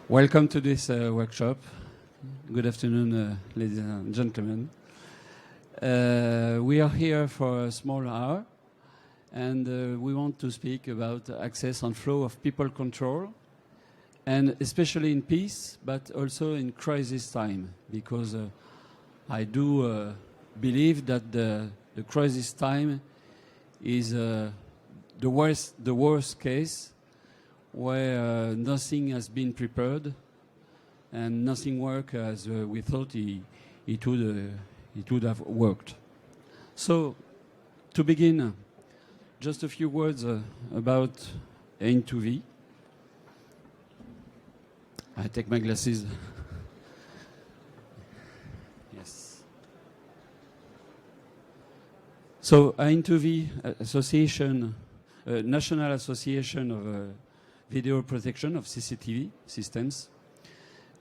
Welcome to this workshop. Good afternoon, ladies and gentlemen. We are here for a small hour, and we want to speak about access and flow of people control, and especially in peace, but also in crisis time, because I do believe that the crisis time is the worst case, where nothing has been prepared and nothing worked as we thought it would have worked. So, to begin, just a few words about A2V. I take my glasses. Yes. So, A2V Association, National Association of Video Protection of CCTV systems.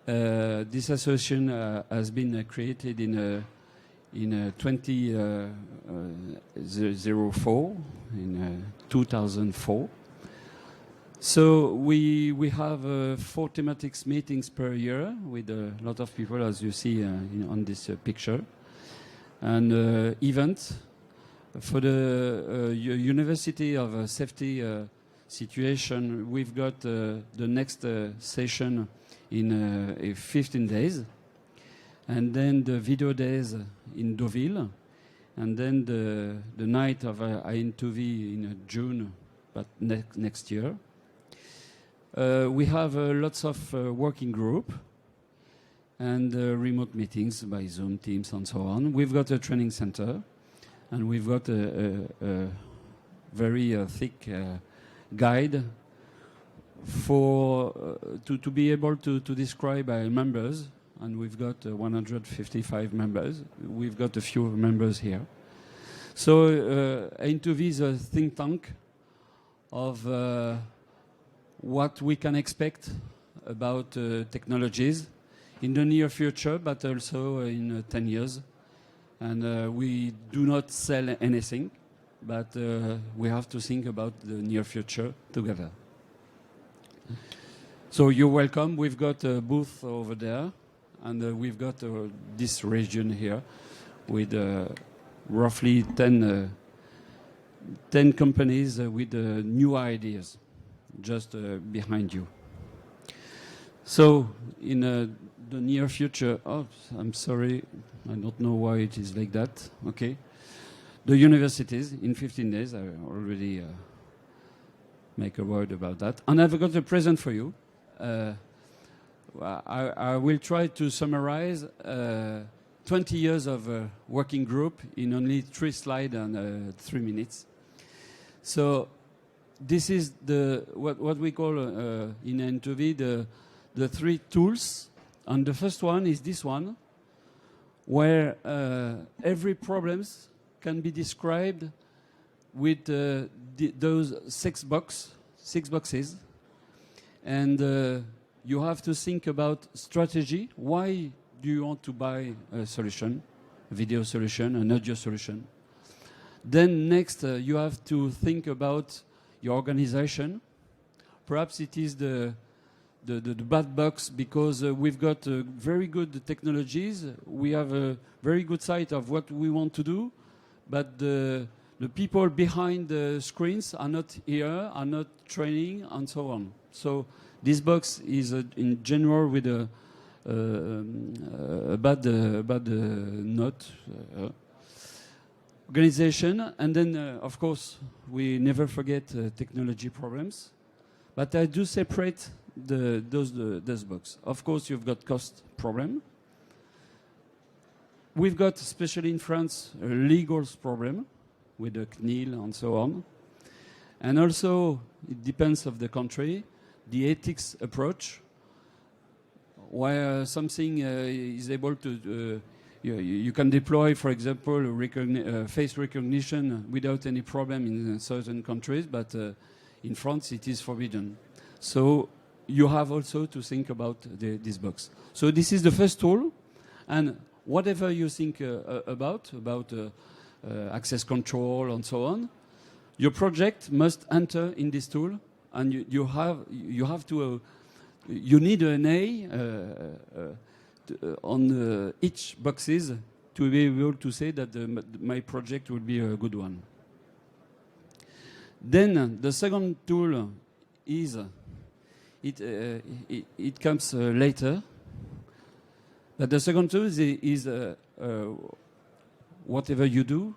This association has been created in 2004. So we have 4 thematics meetings per year with a lot of people, as you see on this picture, and events for the University of Safety situation. We've got the next session in 15 days, and then the video days in Deauville, and then the night of A2V in June, but next year. We have lots of working group and remote meetings by Zoom, Teams, and so on. We've got a training center, and we've got a very thick guide for to be able to describe our members, and we've got 155 members. We've got a few members here. So A2V is a think tank of what we can expect about technologies in the near future, but also in 10 years. And we do not sell anything, but we have to think about the near future together. So you're welcome. We've got a booth over there, and we've got this region here with roughly 10 companies with new ideas just behind you. So in the near future, I'm sorry, I don't know why it is like that. Okay. The universities, in 15 days, I already make a word about that. And I've got a present for you. I will try to summarize 20 years of working group in only 3 slides and 3 minutes. So this is what we call in A2V the 3 tools. And the first one is this one, where every problems can be described with those 6 boxes, and you have to think about strategy. Why do you want to buy a solution, a video solution, an audio solution? Then next, you have to think about your organization. Perhaps it is the bad box, because we've got very good technologies. We have a very good sight of what we want to do, but the people behind the screens are not here, are not training, and so on. So this box is in general with a bad note. Organization, and then of course we never forget technology problems, but I do separate those boxes. Of course, you've got cost problem. We've got, especially in France, a legal problem with the CNIL and so on. And also, it depends of the country, the ethics approach, where something is able to, you can deploy, for example, face recognition without any problem in certain countries, but in France it is forbidden. So you have also to think about this box. So this is the first tool, and whatever you think about access control and so on, your project must enter in this tool, and you have to you need an A on each boxes to be able to say that my project will be a good one. Then the second tool is, it comes later, but the second tool is whatever you do,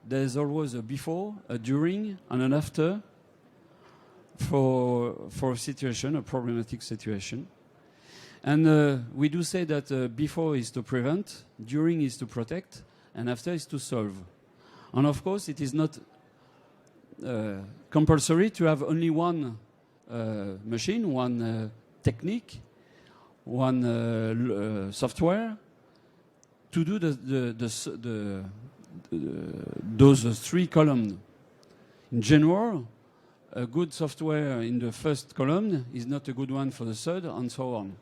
there's always a before, a during, and an after for a situation, a problematic situation. And we do say that before is to prevent, during is to protect, and after is to solve. And of course, it is not compulsory to have only one machine, one technique, one software to do those three columns. In general, a good software in the first column is not a good one for the third, and so on.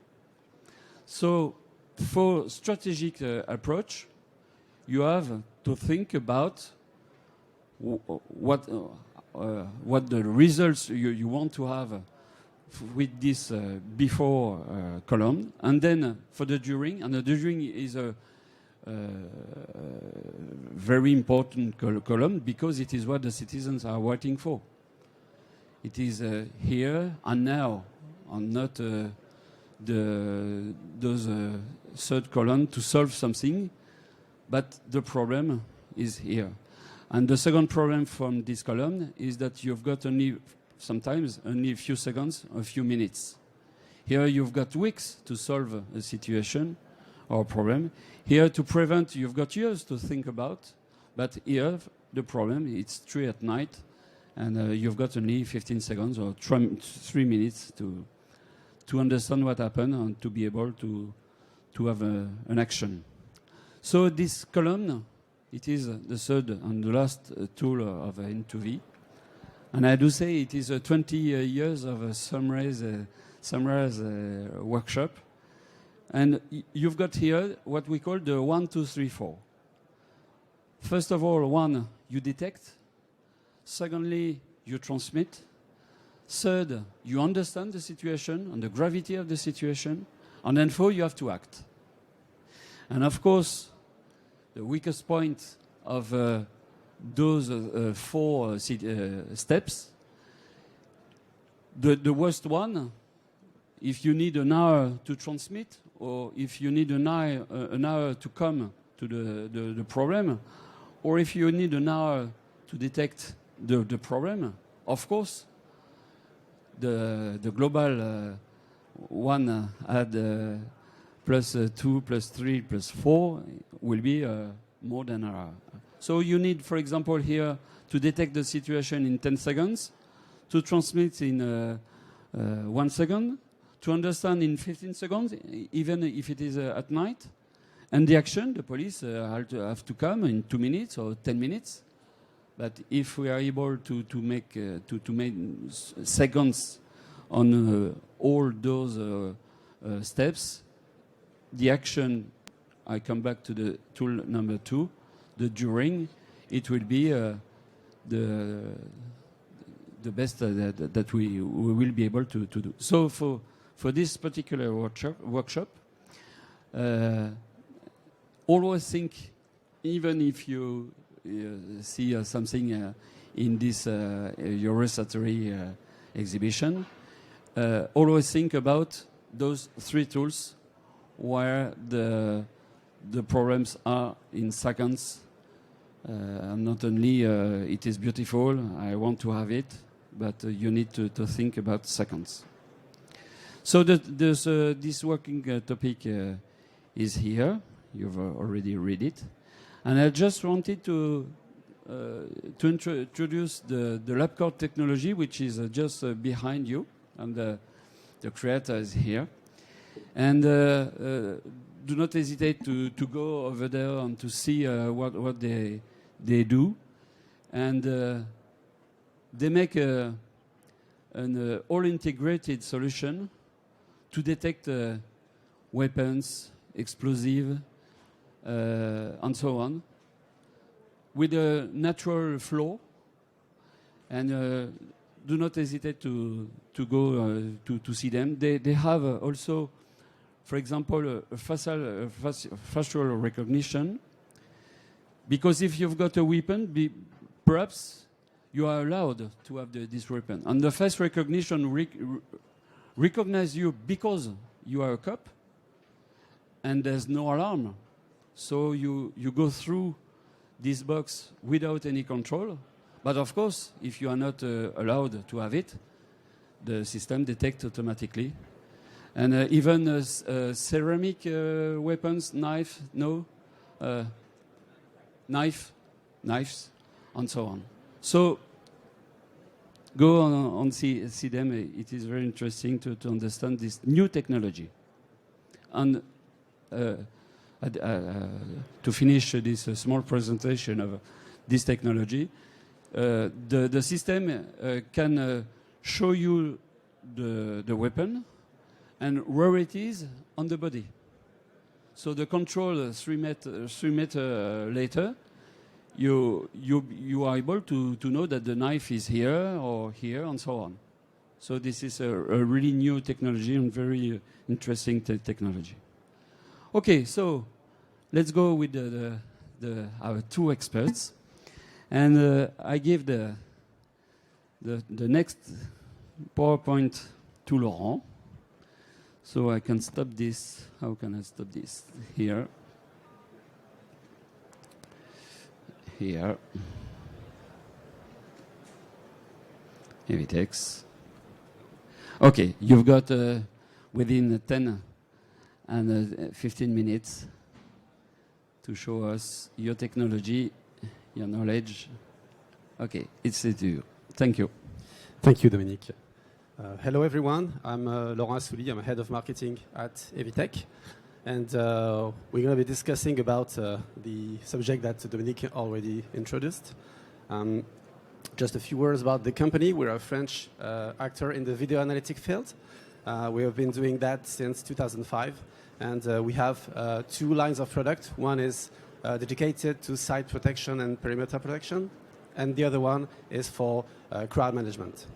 So, for strategic approach, you have to think about what the results you want to have with this before column, and then for the during, and the during is a very important column because it is what the citizens are waiting for. It is here and now, and not those third column to solve something, but the problem is here. And the second problem from this column is that you've got sometimes only a few seconds, a few minutes. Here you've got weeks to solve a situation or a problem. Here to prevent, you've got years to think about, but here the problem, it's 3 at night, and you've got only 15 seconds or 3 minutes to understand what happened and to be able to have an action. So this column, it is the third and the last tool of N2V. And I do say it is 20 years of a summarize workshop. And you've got here what we call the 1, 2, 3, 4. First of all, 1, you detect. Secondly, you transmit. Third, you understand the situation and the gravity of the situation. And then 4, you have to act. And of course, the weakest point of those 4 steps, the worst one, if you need an hour to transmit, or if you need an hour to come to the problem, or if you need an hour to detect the problem, of course, the global one at +2, +3, +4 will be more than an hour. So you need, for example, here to detect the situation in 10 seconds, to transmit in 1 second, to understand in 15 seconds, even if it is at night, and the action, the police have to come in 2 minutes or 10 minutes. But if we are able to make seconds on all those steps, the action, I come back to the tool number 2, the during, it will be the best that we will be able to do. So for this particular workshop, always think, even if you see something in this Eurosatory exhibition, always think about those 3 tools where the problems are in seconds. Not only it is beautiful, I want to have it, but you need to think about seconds. So this working topic is here. You've already read it. And I just wanted to introduce the lab coat technology, which is just behind you, and the creator is here. And do not hesitate to go over there and to see what they do. And they make an all-integrated solution to detect weapons, explosive, and so on, with a natural flow. And do not hesitate to go to see them. They have also, for example, facial recognition. Because if you've got a weapon, perhaps you are allowed to have this weapon. And the face recognition recognize you because you are a cop, and there's no alarm. So you go through this box without any control. But of course, if you are not allowed to have it, the system detects automatically. And even ceramic weapons, knives, and so on. So go on see them. It is very interesting to understand this new technology. And to finish this small presentation of this technology, the system can show you the weapon and where it is on the body. So the control 3 meter later, you are able to know that the knife is here or here and so on. So this is a really new technology and very interesting technology. Okay, so let's go with our two experts. And I give the next PowerPoint to Laurent. So I can stop this. How can I stop this? Here. Here. Evitex. Okay, you've got within 10 and 15 minutes to show us your technology, your knowledge. Okay, it's to you. Thank you. Thank you, Dominique. Hello, everyone. I'm Laurent Assouli. I'm head of marketing at Evitech. And we're going to be discussing about the subject that Dominique already introduced. Just a few words about the company. We're a French actor in the video analytic field. We have been doing that since 2005. And we have two lines of product. One is dedicated to site protection and perimeter protection. And the other one is for crowd management.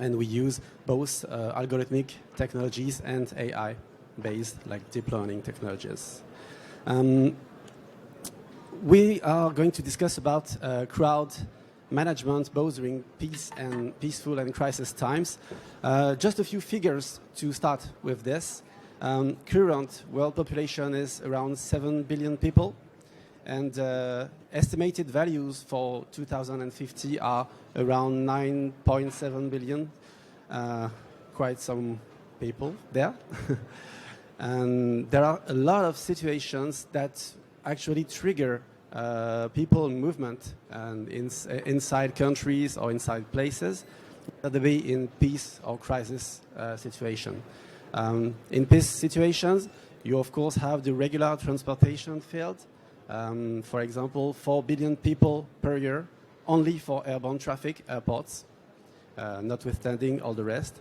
And we use both algorithmic technologies and AI-based, like deep learning technologies. We are going to discuss about crowd management, both during peaceful and crisis times. Just a few figures to start with this. Current world population is around 7 billion people. And estimated values for 2050 are around 9.7 billion. Quite some people there. And there are a lot of situations that actually trigger people movement and inside countries or inside places, whether they be in peace or crisis situation. In peace situations, you of course have the regular transportation field. For example, 4 billion people per year, only for airborne traffic, airports, notwithstanding all the rest.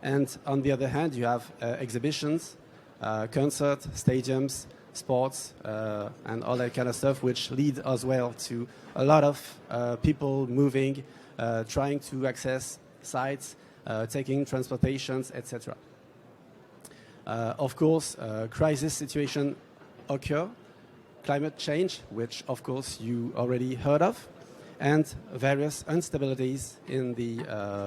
And on the other hand, you have exhibitions, concerts, stadiums, sports, and all that kind of stuff, which lead as well to a lot of people moving, trying to access sites, taking transportations, etc. Of course, crisis situations occur. Climate change, which of course you already heard of, and various instabilities in the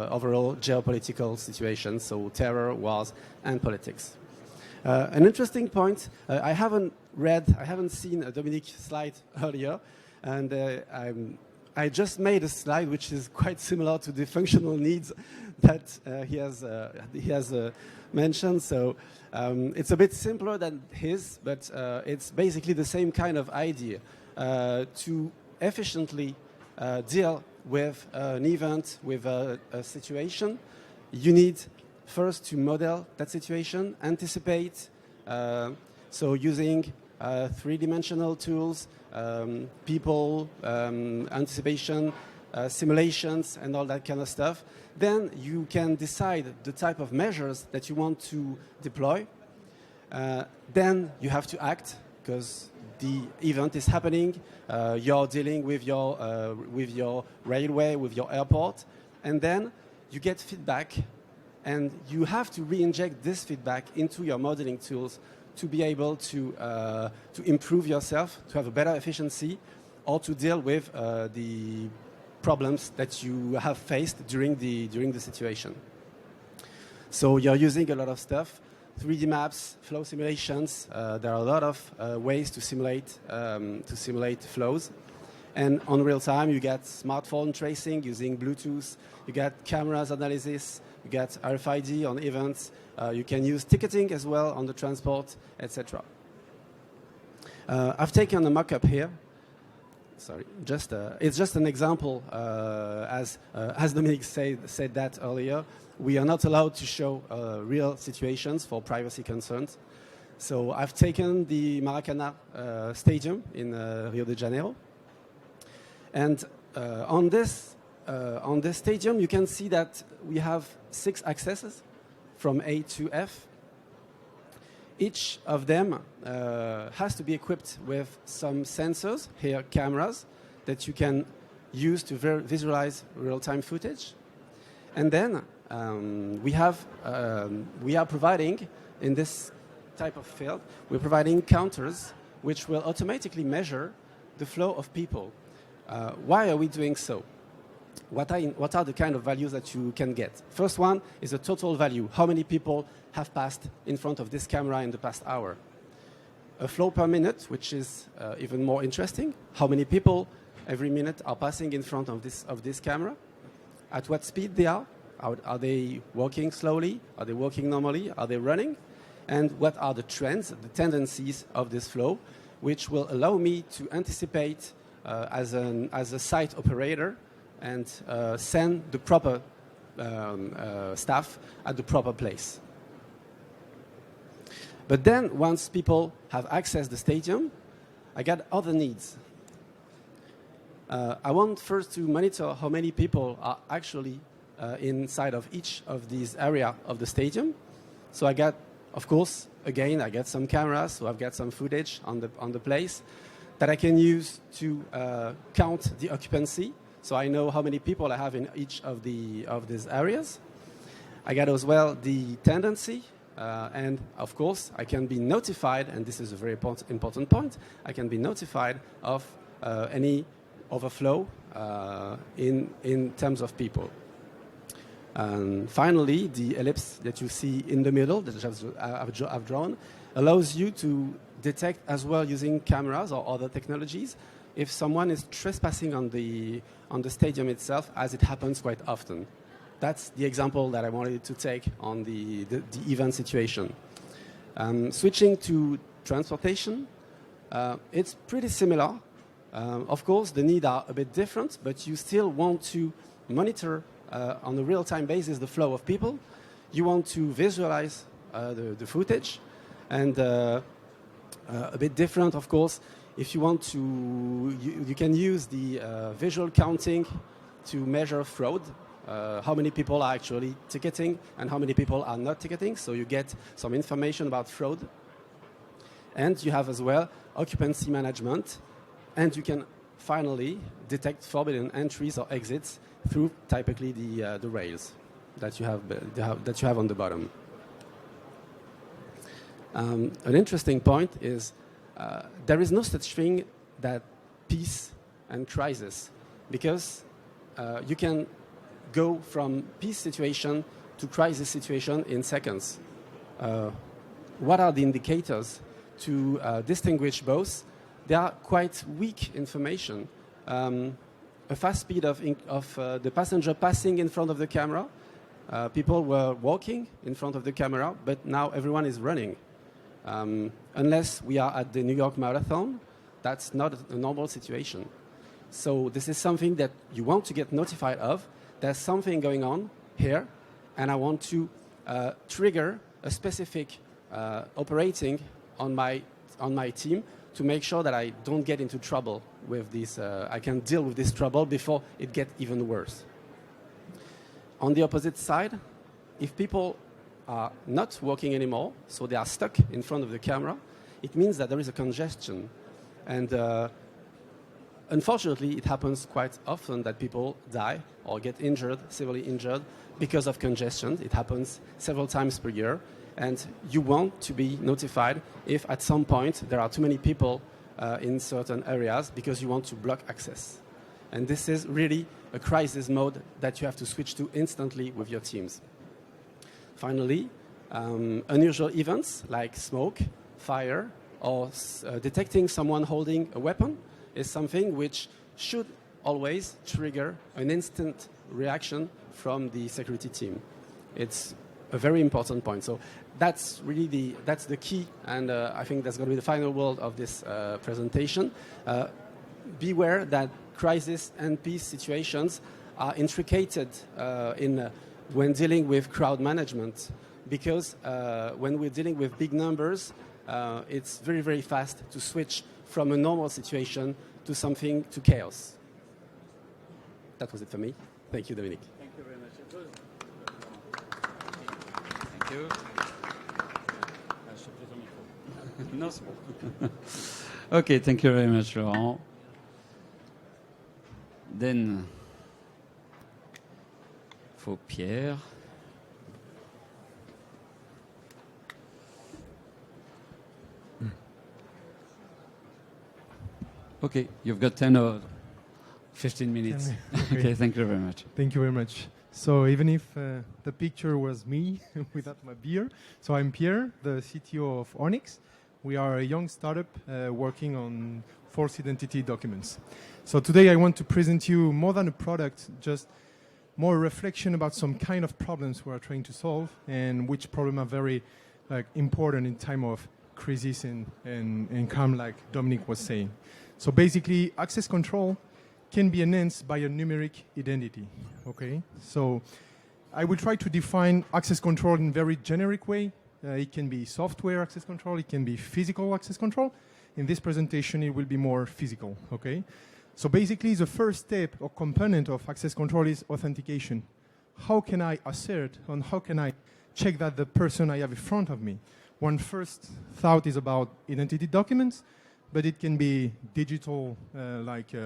overall geopolitical situation, so terror, wars, and politics. An interesting point, I haven't seen a Dominique slide earlier, and I just made a slide which is quite similar to the functional needs that he has mentioned. So it's a bit simpler than his, but it's basically the same kind of idea. To efficiently deal with an event, with a situation, you need first to model that situation, anticipate, so using three-dimensional tools, people, anticipation, simulations, and all that kind of stuff. Then you can decide the type of measures that you want to deploy. Then you have to act, because the event is happening. You're dealing with your railway, with your airport, and then you get feedback, and you have to re-inject this feedback into your modeling tools to be able to improve yourself, to have a better efficiency, or to deal with the problems that you have faced during the situation. So you're using a lot of stuff, 3D maps, flow simulations. There are a lot of ways to simulate flows. And on real time, you get smartphone tracing using Bluetooth. You get cameras analysis. You get RFID on events. You can use ticketing as well on the transport, etc. I've taken a mock-up here. Sorry, it's just an example. As Dominique said that earlier, we are not allowed to show real situations for privacy concerns. So I've taken the Maracanã Stadium in Rio de Janeiro. And on this stadium, you can see that we have 6 accesses from A to F. Each of them has to be equipped with some sensors, here cameras, that you can use to visualize real-time footage. And then we are providing, in this type of field, we're providing counters which will automatically measure the flow of people. Why are we doing so? What are the kind of values that you can get? First one is a total value. How many people have passed in front of this camera in the past hour? A flow per minute, which is even more interesting. How many people every minute are passing in front of this camera? At what speed they are? Are they walking slowly? Are they walking normally? Are they running? And what are the trends, the tendencies of this flow, which will allow me to anticipate as a site operator and send the proper staff at the proper place. But then, once people have accessed the stadium, I got other needs. I want first to monitor how many people are actually inside of each of these areas of the stadium. So I got, of course, again, I get some cameras, so I've got some footage on the place that I can use to count the occupancy. So I know how many people I have in each of these areas. I got as well the tendency, and of course I can be notified, and this is a very important point, I can be notified of any overflow in terms of people. And finally, the ellipse that you see in the middle that I've drawn allows you to detect as well using cameras or other technologies if someone is trespassing on the stadium itself, as it happens quite often. That's the example that I wanted to take on the event situation. Switching to transportation, it's pretty similar. Of course, the needs are a bit different, but you still want to monitor on a real-time basis the flow of people. You want to visualize the footage, and a bit different, of course, if you want to, you can use the visual counting to measure fraud, how many people are actually ticketing and how many people are not ticketing, so you get some information about fraud. And you have as well occupancy management, and you can finally detect forbidden entries or exits through typically the rails that you have on the bottom. An interesting point is there is no such thing that peace and crisis, because you can go from peace situation to crisis situation in seconds. What are the indicators to distinguish both? They are quite weak information. A fast speed of the passenger passing in front of the camera. People were walking in front of the camera, but now everyone is running. Unless we are at the New York Marathon, that's not a normal situation. So this is something that you want to get notified of. There's something going on here, and I want to trigger a specific operating on my team to make sure that I don't get into trouble with this. I can deal with this trouble before it gets even worse. On the opposite side, if people are not working anymore, so they are stuck in front of the camera, it means that there is a congestion. And Unfortunately, it happens quite often that people die or get injured, severely injured, because of congestion. It happens several times per year. And you want to be notified if at some point there are too many people in certain areas because you want to block access. And this is really a crisis mode that you have to switch to instantly with your teams. Finally, unusual events like smoke, fire, or detecting someone holding a weapon is something which should always trigger an instant reaction from the security team. It's a very important point. So that's really the key, and I think that's going to be the final word of this presentation. Beware that crisis and peace situations are intricated when dealing with crowd management, because when we're dealing with big numbers, it's very, very fast to switch from a normal situation to something to chaos. That was it for me. Thank you, Dominique. Thank you very much. Thank you. No, c'est bon. Okay, thank you very much, Laurent. Then, for Pierre. Okay, you've got 10 or 15 minutes. Okay, thank you very much. Thank you very much. So even if the picture was me without my beer, so I'm Pierre, the CTO of Onyx. We are a young startup working on forced identity documents. So today I want to present you more than a product, just more reflection about some kind of problems we are trying to solve and which problem are very important in time of crisis and calm, like Dominique was saying. So basically, access control can be enhanced by a numeric identity, okay? So I will try to define access control in a very generic way. It can be software access control, it can be physical access control. In this presentation, it will be more physical, okay? So basically, the first step or component of access control is authentication. How can I assert and how can I check that the person I have in front of me? One first thought is about identity documents, but it can be digital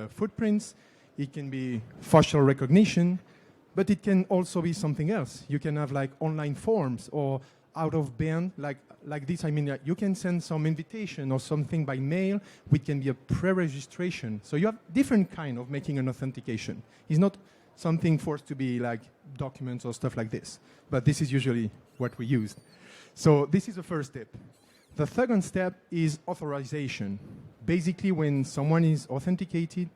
footprints, it can be facial recognition, but it can also be something else. You can have like online forms or out of band, like this. I mean, you can send some invitation or something by mail, which can be a pre-registration. So you have different kind of making an authentication. It's not something forced to be like documents or stuff like this, but this is usually what we use. So this is the first step. The second step is authorization. Basically, when someone is authenticated,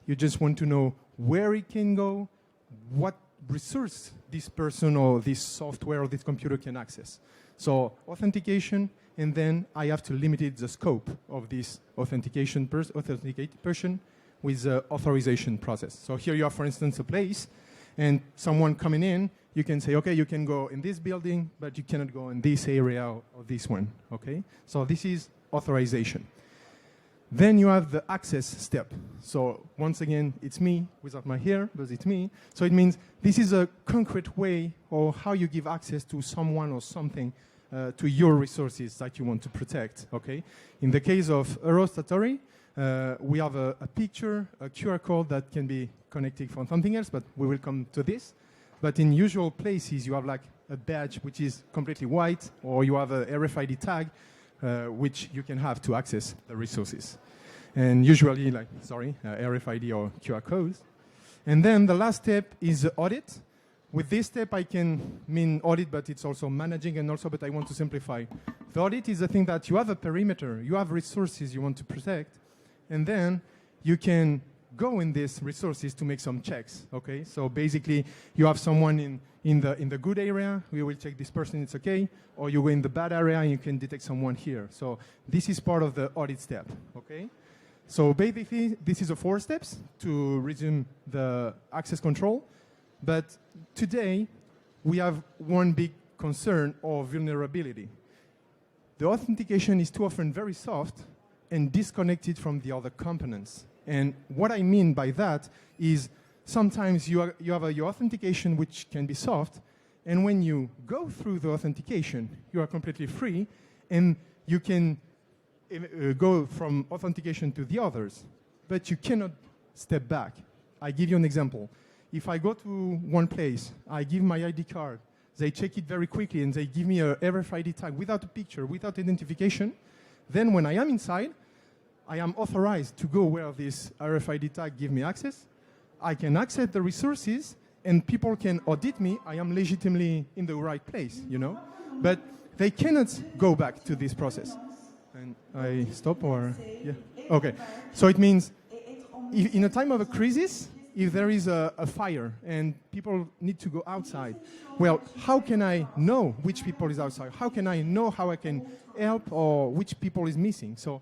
you just want to know where it can go, what resource this person or this software or this computer can access. So authentication, and then I have to limit the scope of this authenticated person with the authorization process. So here you have, for instance, a place, and someone coming in, you can say, okay, you can go in this building, but you cannot go in this area or this one, okay? So this is authorization. Then you have the access step. So once again, it's me without my hair, but it's me. So it means this is a concrete way or how you give access to someone or something to your resources that you want to protect, okay? In the case of Eurosatory, we have a picture, a QR code that can be connected from something else, but we will come to this. But in usual places, you have like a badge which is completely white, or you have a RFID tag, which you can have to access the resources. And usually, RFID or QR codes. And then the last step is the audit. With this step, I can mean audit, but it's also managing, and also, but I want to simplify. The audit is the thing that you have a perimeter, you have resources you want to protect, and then you can go in these resources to make some checks, okay? So basically, you have someone in the good area, we will check this person, it's okay, or you go in the bad area and you can detect someone here. So this is part of the audit step, okay? So basically, this is the 4 steps to resume the access control. But today, we have one big concern or vulnerability. The authentication is too often very soft and disconnected from the other components. And what I mean by that is sometimes you have your authentication, which can be soft, and when you go through the authentication, you are completely free, and you can go from authentication to the others, but you cannot step back. I give you an example. If I go to one place, I give my ID card, they check it very quickly and they give me a RFID tag without a picture, without identification. Then when I am inside, I am authorized to go where this RFID tag gives me access. I can access the resources and people can audit me. I am legitimately in the right place, you know? But they cannot go back to this process. And I stop or, yeah, okay. So it means if in a time of a crisis, if there is a fire and people need to go outside, well, how can I know which people is outside? How can I know how I can help or which people is missing? So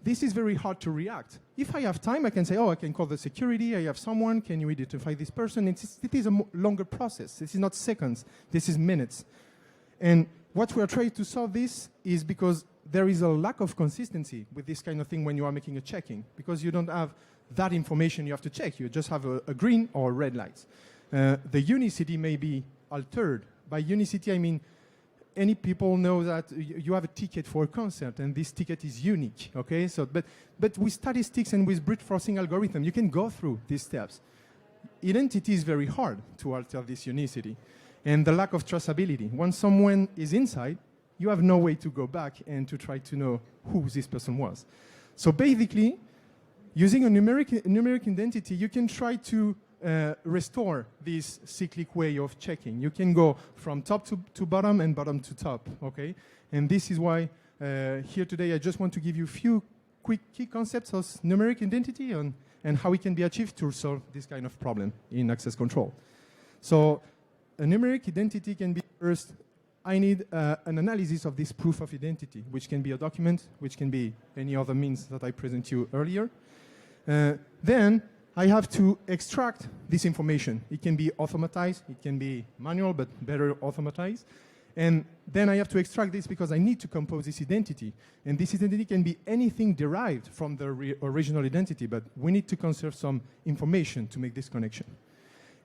this is very hard to react. If I have time, I can say, oh, I can call the security, I have someone, can you identify this person? It is a longer process. This is not seconds, this is minutes. And what we are trying to solve this is because there is a lack of consistency with this kind of thing when you are making a checking, because you don't have that information you have to check. You just have a green or red light. The unicity may be altered. By unicity, I mean any people know that you have a ticket for a concert and this ticket is unique, okay? So, but with statistics and with brute forcing algorithm, you can go through these steps. Identity is very hard to alter this unicity. And the lack of traceability. Once someone is inside, you have no way to go back and to try to know who this person was. So basically, using a numeric identity, you can try to restore this cyclic way of checking. You can go from top to bottom and bottom to top, okay? And this is why here today I just want to give you a few quick key concepts of numeric identity and how it can be achieved to solve this kind of problem in access control. So a numeric identity can be first, I need an analysis of this proof of identity, which can be a document, which can be any other means that I presented you earlier. Then I have to extract this information. It can be automatized, it can be manual, but better automatized. And then I have to extract this because I need to compose this identity. And this identity can be anything derived from the original identity, but we need to conserve some information to make this connection.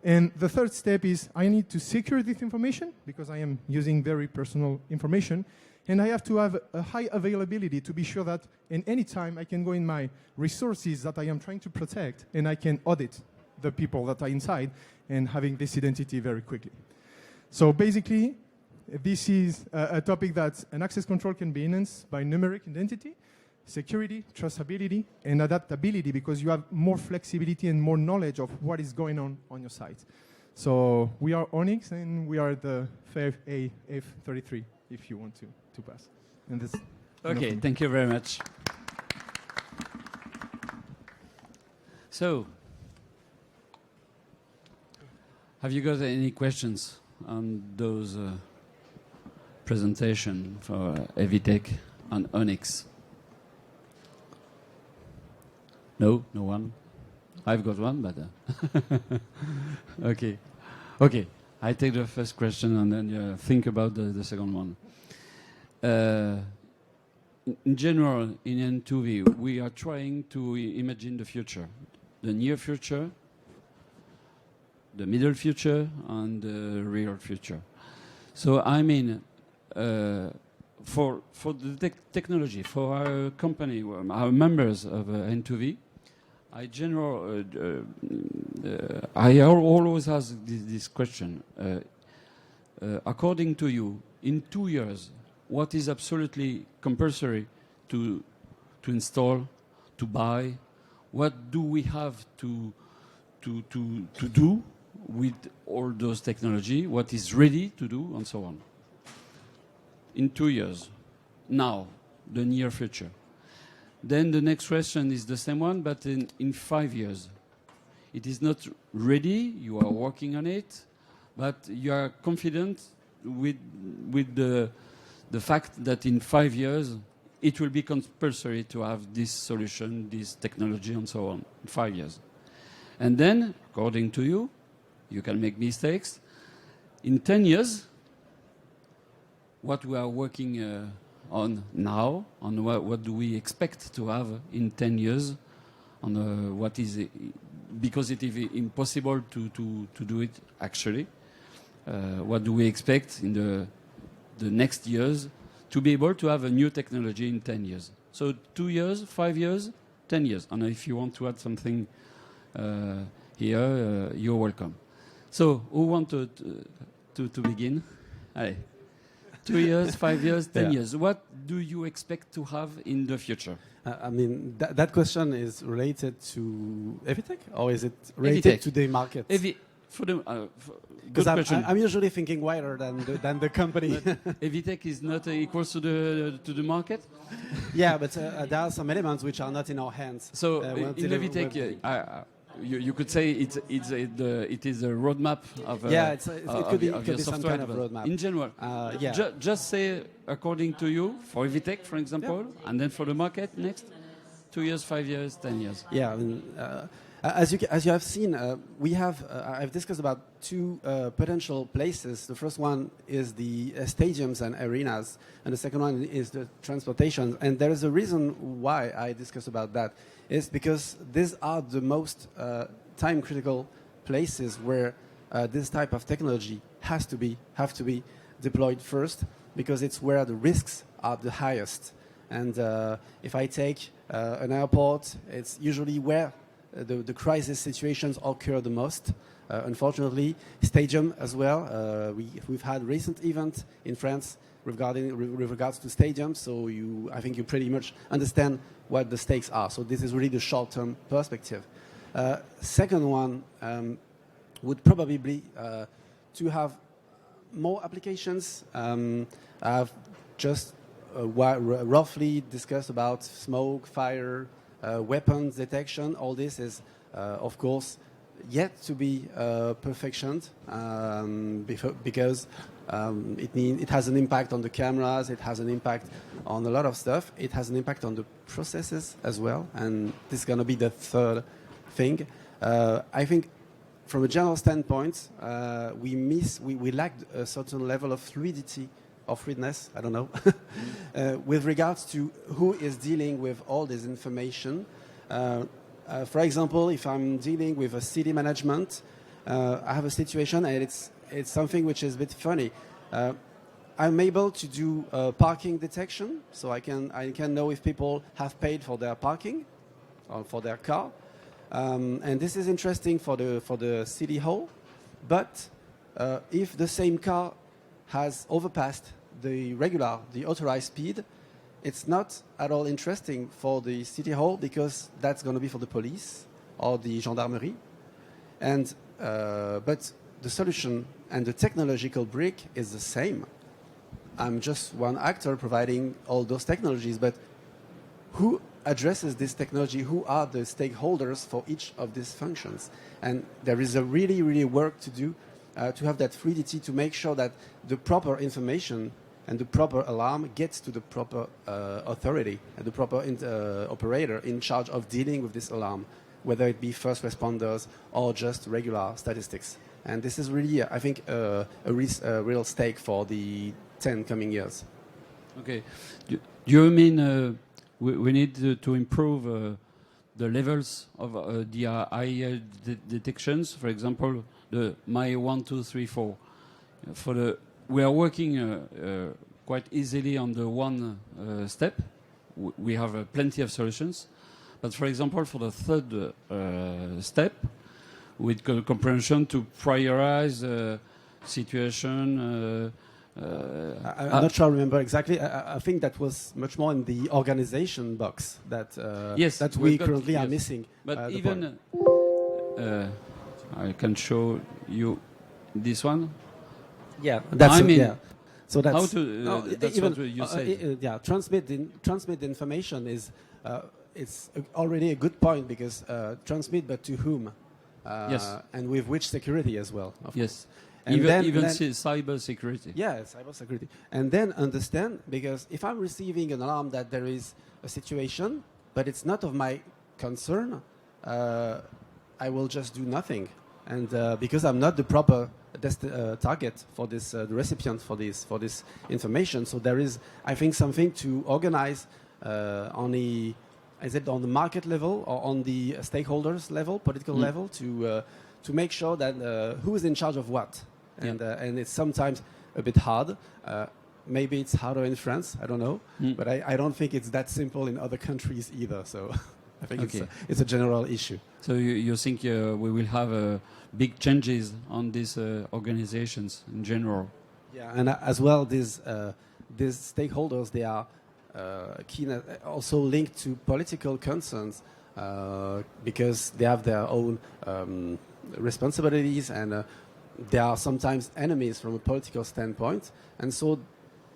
And the third step is I need to secure this information because I am using very personal information. And I have to have a high availability to be sure that in any time I can go in my resources that I am trying to protect and I can audit the people that are inside and having this identity very quickly. So basically, this is a topic that an access control can be enhanced by numeric identity, security, traceability, and adaptability because you have more flexibility and more knowledge of what is going on your site. So we are Onyx and we are the F33 if you want to pass. And this okay, thank you very much. So, have you got any questions on those presentation for Evitech on Onyx? No, no one. I've got one, but okay, okay. I take the first question and then think about the second one. In general, in N2V, we are trying to imagine the future, the near future, the middle future, and the real future. So I mean, for the technology, for our company, our members of N2V, I always ask this question. According to you, in 2 years, what is absolutely compulsory to install, to buy? What do we have to do with all those technology? What is ready to do, and so on? In 2 years, now, the near future. Then the next question is the same one, but in 5 years. It is not ready, you are working on it, but you are confident with the fact that in 5 years, it will be compulsory to have this solution, this technology, and so on, in 5 years. And then, according to you, you can make mistakes. In 10 years, what we are working on now, on what do we expect to have in 10 years, on what is, because it is impossible to do it actually. What do we expect in the next years to be able to have a new technology in 10 years? So 2 years, 5 years, 10 years. And if you want to add something, here, you're welcome. So, who want to begin? Allez. 2 years, 5 years, 10 years. What do you expect to have in the future? I mean, that question is related to Evitech, or is it related to the market? Because I'm usually thinking wider than the company. Evitech is not equal to the market. Yeah, but there are some elements which are not in our hands. So in Evitech, you could say it is a roadmap of it could be some kind of roadmap in general. Just say according to you for Evitech, for example, and then for the market next 2 years, 5 years, 10 years. Yeah, I mean, as you have seen, I've discussed about two potential places. The first one is the stadiums and arenas, and the second one is the transportation. And there is a reason why I discuss about that. Is because these are the most time-critical places where this type of technology have to be deployed first, because it's where the risks are the highest. And if I take an airport, it's usually where the crisis situations occur the most. Unfortunately, stadium as well. We've had recent event in France with regards to stadiums, so I think you pretty much understand what the stakes are. So this is really the short-term perspective. Second one would probably be to have more applications. I've just roughly discussed about smoke, fire, weapons detection. All this is, of course, yet to be perfectioned, because it has an impact on the cameras, it has an impact on a lot of stuff, it has an impact on the processes as well, and this is going to be the third thing. I think from a general standpoint, we lack a certain level of fluidity or fluidness, I don't know, with regards to who is dealing with all this information. For example, if I'm dealing with a city management, I have a situation, and it's something which is a bit funny. I'm able to do parking detection, so I can know if people have paid for their parking or for their car, and this is interesting for the city hall. But if the same car has overpassed the authorized speed, it's not at all interesting for the city hall, because that's going to be for the police or the gendarmerie. And but the solution and the technological brick is the same. I'm just one actor providing all those technologies, but who addresses this technology? Who are the stakeholders for each of these functions? And there is a really, really work to do to have that fluidity, to make sure that the proper information and the proper alarm gets to the proper authority and the proper operator in charge of dealing with this alarm, whether it be first responders or just regular statistics. And this is really, I think, a real stake for the 10 coming years. Okay. Do you mean we need to improve the levels of the IEL detections? For example, the My 1, 2, 3, 4. We are working quite easily on the one step. We have plenty of solutions. But for example, for the third step, with comprehension to prioritize situation. I'm not sure I remember exactly. I think that was much more in the organization box that we currently are missing. But even I can show you this one. Yeah, that's yeah. So that's how to. That's even, what you said. Transmit information is it's already a good point, because transmit, but to whom? Yes. And with which security as well. Yes. And even cyber security. Yeah, cyber security. And then understand, because if I'm receiving an alarm that there is a situation, but it's not of my concern, I will just do nothing. And because I'm not the proper target for this, the recipient for this information. So there is, I think, something to organize on the market level or on the stakeholders level, political level, to make sure that who is in charge of what. And it's sometimes a bit hard. Maybe it's harder in France, I don't know. But I don't think it's that simple in other countries either. So. I think Okay. it's a general issue. So you think we will have big changes on these organizations in general? Yeah, and as well, these stakeholders, they are keen, also linked to political concerns because they have their own responsibilities, and they are sometimes enemies from a political standpoint, and so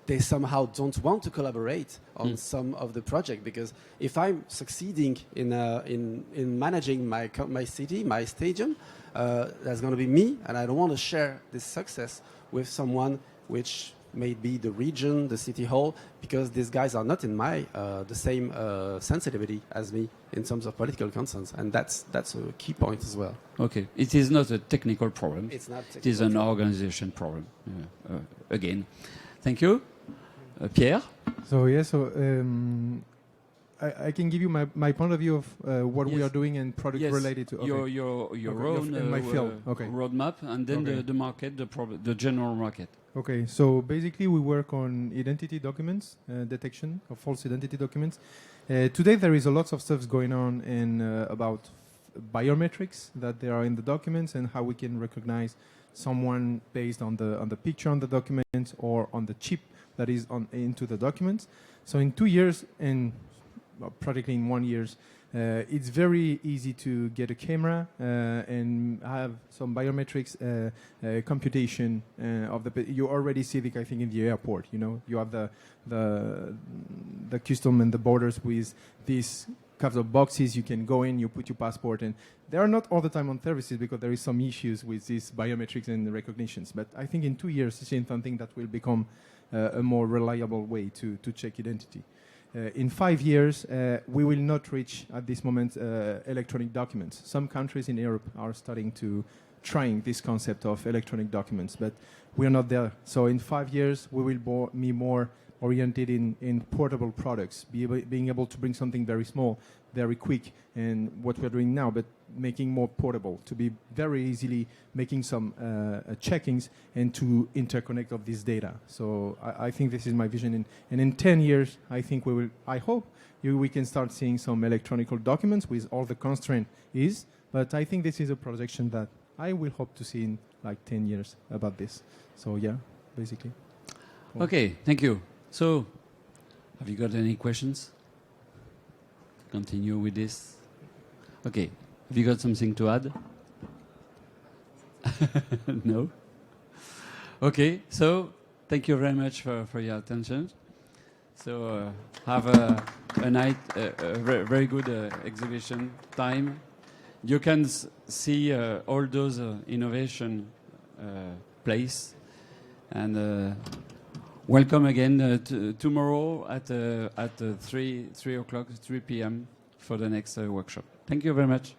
they somehow don't want to collaborate on some of the project, because if I'm succeeding in managing my city, my stadium, that's going to be me, and I don't want to share this success with someone which may be the region, the city hall, because these guys are not in the same sensitivity as me in terms of political concerns, and that's a key point as well. Okay, it is not a technical problem. It's not. It is an organization problem. Again, thank you, Pierre. So yeah, I can give you my point of view of what we Yes. are doing and product Yes, related to your Okay, own and my field. Okay. roadmap, and then Okay. the market, the general market. Okay, so basically we work on identity documents, detection of false identity documents. Today there is a lot of stuff going on in about biometrics that there are in the documents and how we can recognize someone based on the picture on the document or on the chip that is into the documents. So in 2 years and practically in 1 year, it's very easy to get a camera and have some biometrics computation of you already see it, I think, in the airport. You know, you have the custom and the borders with these kinds of boxes. You can go in, you put your passport, and they are not all the time on services because there is some issues with these biometrics and recognitions. But I think in 2 years, it's something that will become a more reliable way to check identity. In 5 years, we will not reach, at this moment, electronic documents. Some countries in Europe are starting to trying this concept of electronic documents, but we are not there. So in 5 years, we will be more oriented in portable products, being able to bring something very small, very quick, and what we're doing now, but making more portable, to be very easily making some checkings and to interconnect of this data. So I think this is my vision. And in 10 years, I think I hope we can start seeing some electronic documents with all the constraint but I think this is a projection that I will hope to see in like 10 years about this. So yeah, basically. Okay, thank you. So, have you got any questions? Continue with this. Okay, have you got something to add? No? Okay, so thank you very much for your attention. So have a night, very good exhibition time. You can see all those innovation place, and welcome again tomorrow at 3 o'clock, 3 p.m. for the next workshop. Thank you very much.